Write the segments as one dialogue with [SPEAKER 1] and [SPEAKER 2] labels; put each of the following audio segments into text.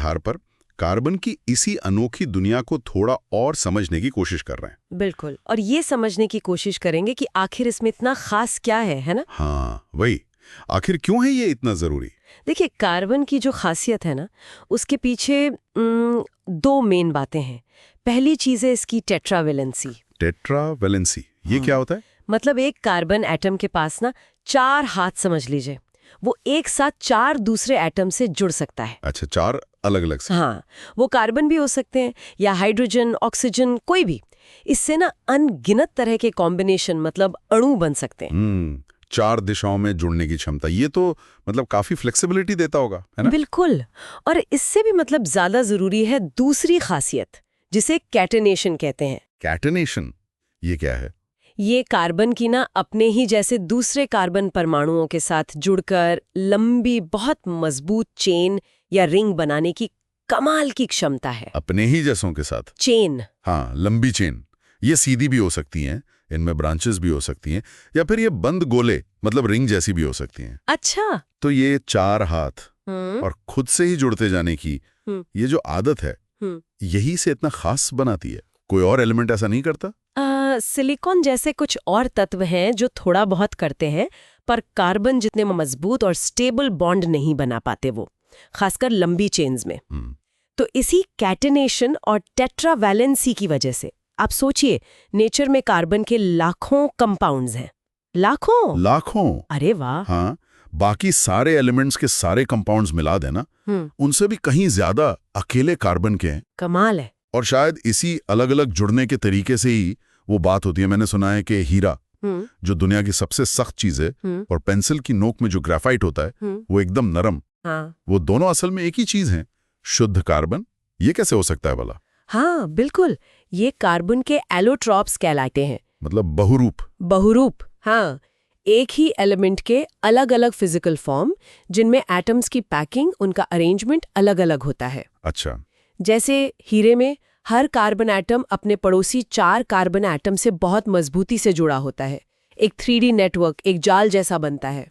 [SPEAKER 1] आधार पर कार्बन की इसी अनोखी दुनिया को थोड़ा और समझने की कोशिश कर रहे हैं।
[SPEAKER 2] बिल्कुल, और ये समझने की कोशिश करेंगे कि आखिर इसमें इतना खास क्या है ना?
[SPEAKER 1] हाँ, वही। आखिर क्यों है ये इतना जरूरी?
[SPEAKER 2] देखिए, कार्बन की जो खासियत है ना, उसके पीछे दो मेन बातें हैं। पहली चीज है इसकी टेट्रावेलेंसी।
[SPEAKER 1] टेट्रावेलेंसी, ये क्या होता है?
[SPEAKER 2] मतलब एक कार्बन एटम के पास ना 4 हाथ समझ लीजिए, वो एक साथ 4 दूसरे एटम से जुड़ सकता है।
[SPEAKER 1] अच्छा, 4 अलग अलग से।
[SPEAKER 2] हाँ, वो कार्बन भी हो सकते हैं या हाइड्रोजन, ऑक्सीजन, कोई भी। इससे ना अनगिनत तरह के कॉम्बिनेशन मतलब अणु बन सकते हैं।
[SPEAKER 1] 4 दिशाओं में जुड़ने की क्षमता, ये तो मतलब काफी फ्लेक्सिबिलिटी देता होगा, है ना?
[SPEAKER 2] बिल्कुल। और इससे भी मतलब ज्यादा जरूरी है दूसरी खासियत, जिसे कैटेनेशन कहते हैं।
[SPEAKER 1] कैटेनेशन, ये क्या है?
[SPEAKER 2] ये कार्बन की ना अपने ही जैसे दूसरे कार्बन परमाणुओं के साथ जुड़कर लंबी बहुत मजबूत चेन या रिंग बनाने की कमाल की क्षमता है।
[SPEAKER 1] अपने ही जैसों के साथ
[SPEAKER 2] चेन?
[SPEAKER 1] हाँ, लंबी चेन। ये सीधी भी हो सकती हैं, इनमें ब्रांचेस भी हो सकती हैं, या फिर ये बंद गोले मतलब रिंग जैसी भी हो सकती हैं।
[SPEAKER 2] अच्छा।
[SPEAKER 1] तो ये 4 हाथ और खुद से ही जुड़ते जाने की ये जो आदत है, यही से इतना खास बनाती है। कोई और एलिमेंट ऐसा नहीं करता?
[SPEAKER 2] सिलिकॉन जैसे कुछ और तत्व हैं जो थोड़ा बहुत करते हैं, पर कार्बन जितने मजबूत और स्टेबल बॉन्ड नहीं बना पाते वो, खासकर लंबी चेन्स में। तो इसी कैटेनेशन और टेट्रावैलेंसी की वजह से आप सोचिए, नेचर में कार्बन के लाखों कंपाउंड्स हैं। लाखों? अरे वाह।
[SPEAKER 1] हाँ, बाकी सारे एलिमेंट्स के सारे कंपाउंड्स मिला देना, उनसे भी कहीं ज्यादा अकेले कार्बन के हैं।
[SPEAKER 2] कमाल है।
[SPEAKER 1] और शायद इसी अलग अलग जुड़ने के तरीके से ही वो बात होती है। मैंने सुना है कि हीरा जो दुनिया की सबसे सख्त चीज है, और पेंसिल की नोक में जो ग्रेफाइट होता है वो एकदम नरम।
[SPEAKER 2] हाँ।
[SPEAKER 1] वो दोनों असल में एक ही चीज हैं, शुद्ध कार्बन। ये कैसे हो सकता है भला?
[SPEAKER 2] हाँ बिल्कुल, ये कार्बन के एलोट्रॉप्स कहलाते हैं।
[SPEAKER 1] मतलब बहुरूप।
[SPEAKER 2] हाँ, एक ही एलिमेंट के अलग अलग फिजिकल फॉर्म, जिनमें एटम्स की पैकिंग, उनका अरेंजमेंट अलग अलग होता है।
[SPEAKER 1] अच्छा।
[SPEAKER 2] जैसे हीरे में हर कार्बन एटम अपने पड़ोसी 4 कार्बन एटम से बहुत मजबूती से जुड़ा होता है। एक 3D नेटवर्क, एक जाल जैसा बनता है।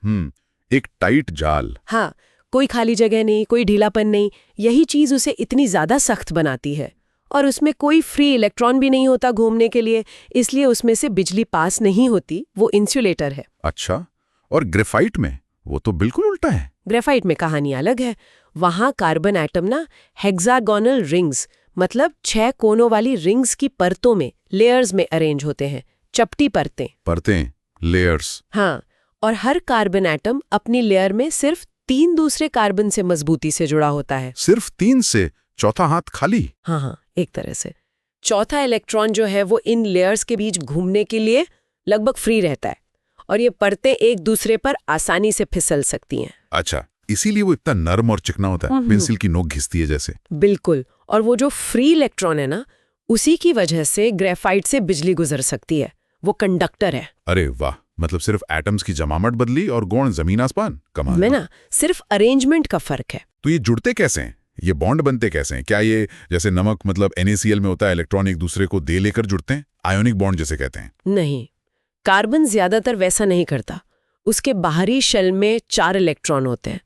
[SPEAKER 1] एक टाइट जाल।
[SPEAKER 2] हाँ, कोई खाली जगह नहीं, कोई ढीलापन नहीं। यही चीज उसे इतनी ज्यादा सख्त बनाती है। और उसमें कोई फ्री इलेक्ट्रॉन भी नहीं होता घूमने के लिए, इसलिए उसमें से बिजली पास नहीं होती। वो इंसुलेटर है।
[SPEAKER 1] अच्छा, और ग्रेफाइट में वो तो बिल्कुल उल्टा है।
[SPEAKER 2] ग्रेफाइट में कहानी अलग है। वहां कार्बन एटम ना हेक्सागोनल रिंग्स मतलब 6 कोनों वाली रिंग्स की परतों में, लेयर्स में अरेंज होते हैं। चपटी परतें,
[SPEAKER 1] लेयर्स।
[SPEAKER 2] हाँ, और हर कार्बन एटम अपनी लेयर में सिर्फ 3 दूसरे कार्बन से मजबूती से जुड़ा होता है।
[SPEAKER 1] सिर्फ 3 से? चौथा हाथ खाली?
[SPEAKER 2] हाँ, एक तरह से। चौथा इलेक्ट्रॉन जो है वो इन लेयर्स के बीच घूमने के लिए लगभग फ्री रहता है, और ये परतें एक दूसरे पर आसानी से फिसल सकती हैं।
[SPEAKER 1] अच्छा, इसीलिए वो इतना नरम और चिकना होता है, पेंसिल की नोक घिसती है जैसे।
[SPEAKER 2] बिल्कुल। और वो जो फ्री इलेक्ट्रॉन है ना, उसी की वजह से ग्रेफाइट से बिजली गुजर सकती है। वो कंडक्टर है।
[SPEAKER 1] अरे वाह, मतलब सिर्फ एटम्स की जमावट बदली और गुण जमीन आसमान। कमाल
[SPEAKER 2] में ना सिर्फ अरेंजमेंट का फर्क है।
[SPEAKER 1] तो ये जुड़ते कैसे हैं? ये बॉन्ड बनते कैसे हैं? क्या ये जैसे नमक मतलब NaCl में होता है, इलेक्ट्रॉन एक दूसरे को दे लेकर जुड़ते हैं, आयोनिक बॉन्ड जैसे कहते हैं?
[SPEAKER 2] नहीं, कार्बन ज्यादातर वैसा नहीं करता। उसके बाहरी शेल में 4 इलेक्ट्रॉन होते हैं।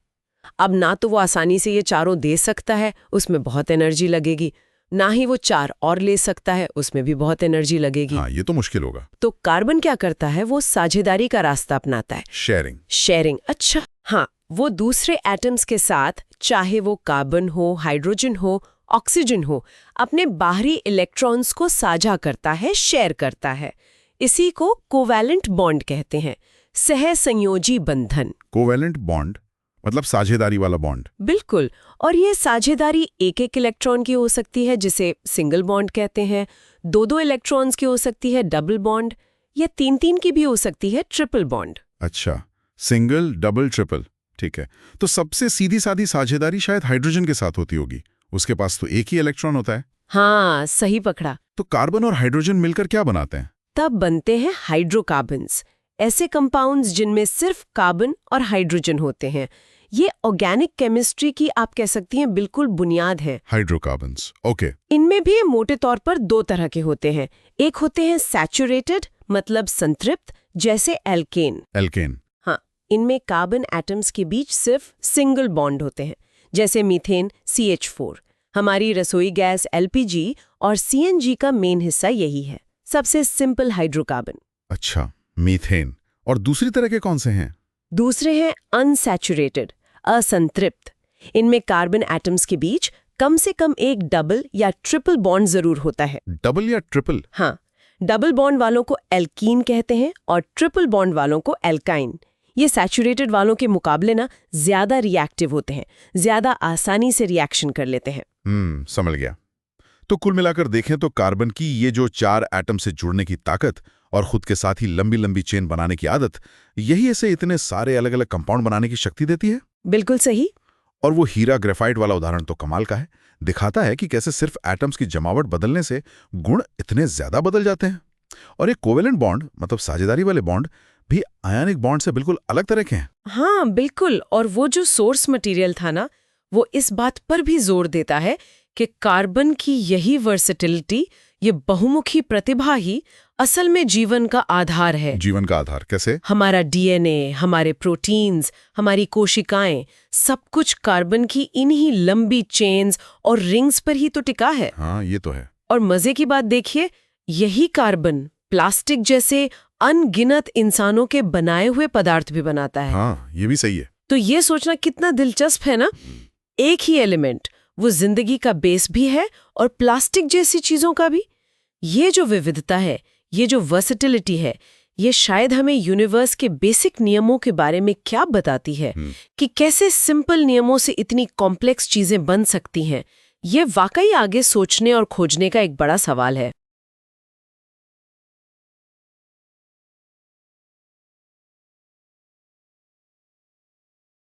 [SPEAKER 2] अब ना तो वो आसानी से ये चारों दे सकता है, उसमें बहुत एनर्जी लगेगी, ना ही वो 4 और ले सकता है, उसमें भी बहुत एनर्जी लगेगी।
[SPEAKER 1] हाँ, ये तो मुश्किल होगा।
[SPEAKER 2] तो कार्बन क्या करता है, वो साझेदारी का रास्ता अपनाता है। शेयरिंग। अच्छा हाँ, वो दूसरे एटम्स के साथ, चाहे वो कार्बन हो, हाइड्रोजन हो, ऑक्सीजन हो, अपने बाहरी इलेक्ट्रॉन्स को साझा करता है, शेयर करता है। इसी को कोवैलेंट बॉन्ड कहते हैं, सहसंयोजी बंधन।
[SPEAKER 1] कोवैलेंट बॉन्ड मतलब साझेदारी वाला बॉन्ड?
[SPEAKER 2] बिल्कुल। और ये साझेदारी एक इलेक्ट्रॉन की हो सकती है, जिसे सिंगल बॉन्ड कहते हैं। 2 इलेक्ट्रॉन्स की हो सकती है, डबल बॉन्ड, या 3 की भी हो सकती है, ट्रिपल बॉन्ड।
[SPEAKER 1] अच्छा, सिंगल, डबल, ट्रिपल, ठीक है। तो सबसे सीधी सादी साझेदारी शायद हाइड्रोजन के साथ होती होगी, उसके पास तो एक ही इलेक्ट्रॉन होता है।
[SPEAKER 2] हाँ, सही पकड़ा।
[SPEAKER 1] तो कार्बन और हाइड्रोजन मिलकर क्या बनाते हैं?
[SPEAKER 2] तब बनते हैं हाइड्रोकार्बन्स, ऐसे कंपाउंड्स जिनमें सिर्फ कार्बन और हाइड्रोजन होते हैं। ये ऑर्गेनिक केमिस्ट्री की आप कह सकती हैं बिल्कुल बुनियाद है।
[SPEAKER 1] Hydrocarbons, okay.
[SPEAKER 2] इनमें भी मोटे तौर पर 2 तरह के होते हैं। एक होते हैं सैचुरेटेड मतलब संतृप्त, जैसे एल्केन।
[SPEAKER 1] एल्केन?
[SPEAKER 2] हाँ, इनमें कार्बन एटम्स के बीच सिर्फ सिंगल बॉन्ड होते हैं, जैसे मीथेन CH4। हमारी रसोई गैस LPG और CNG का मेन हिस्सा यही है, सबसे सिंपल हाइड्रोकार्बन।
[SPEAKER 1] अच्छा, मीथेन। और दूसरी तरह के कौन से हैं?
[SPEAKER 2] दूसरे हैं अनसैचुरेटेड, असंतृप्त। इनमें कार्बन एटम्स के बीच कम से कम एक डबल या ट्रिपल बॉन्ड जरूर होता है।
[SPEAKER 1] डबल या ट्रिपल?
[SPEAKER 2] हाँ, डबल बॉन्ड वालों को एल्कीन कहते हैं और ट्रिपल बॉन्ड वालों को एल्काइन। ये सैचुरेटेड वालों के मुकाबले ज्यादा रिएक्टिव होते हैं, ज्यादा आसानी से रिएक्शन कर लेते हैं।
[SPEAKER 1] समझ गया। तो कुल मिलाकर देखें तो कार्बन की ये जो 4 एटम से जुड़ने की ताकत और खुद के साथ ही लंबी लंबी चेन बनाने की आदत, यही इसे इतने सारे अलग अलग कंपाउंड बनाने की शक्ति देती है।
[SPEAKER 2] बिल्कुल सही।
[SPEAKER 1] और वो हीरा ग्रेफाइट वाला उदाहरण तो कमाल का है। दिखाता है कि कैसे सिर्फ एटम्स की जमावट बदलने से गुण इतने ज्यादा बदल जाते हैं। और एक कोवेलेंट बॉन्ड, मतलब साझेदारी वाले बॉन्ड, भी आयनिक बॉन्ड से बिल्कुल अलग तरह के हैं।
[SPEAKER 2] हाँ बिल्कुल। और वो जो सोर्स मटेरियल था ना, वो इस बात पर भी जोर देता है कि कार्बन की यही वर्सेटिलिटी, ये बहुमुखी प्रतिभा ही असल में जीवन का आधार है।
[SPEAKER 1] जीवन का आधार कैसे?
[SPEAKER 2] हमारा DNA, हमारे प्रोटीन्स, हमारी कोशिकाएं, सब कुछ कार्बन की इन्हीं लंबी चेन्स और रिंग्स पर ही तो टिका है।
[SPEAKER 1] हाँ, ये तो है।
[SPEAKER 2] और मजे की बात देखिए, यही कार्बन प्लास्टिक जैसे अनगिनत इंसानों के बनाए हुए पदार्थ भी बनाता है।
[SPEAKER 1] हाँ, ये भी सही है।
[SPEAKER 2] तो ये सोचना कितना दिलचस्प है ना। एक ही एलिमेंट वो जिंदगी का बेस भी है और प्लास्टिक जैसी चीजों का भी। ये जो विविधता है, ये जो वर्सेटिलिटी है, ये शायद हमें यूनिवर्स के बेसिक नियमों के बारे में क्या बताती है कि कैसे सिंपल नियमों से इतनी कॉम्प्लेक्स चीजें बन सकती हैं। ये वाकई आगे सोचने और खोजने का एक बड़ा सवाल है।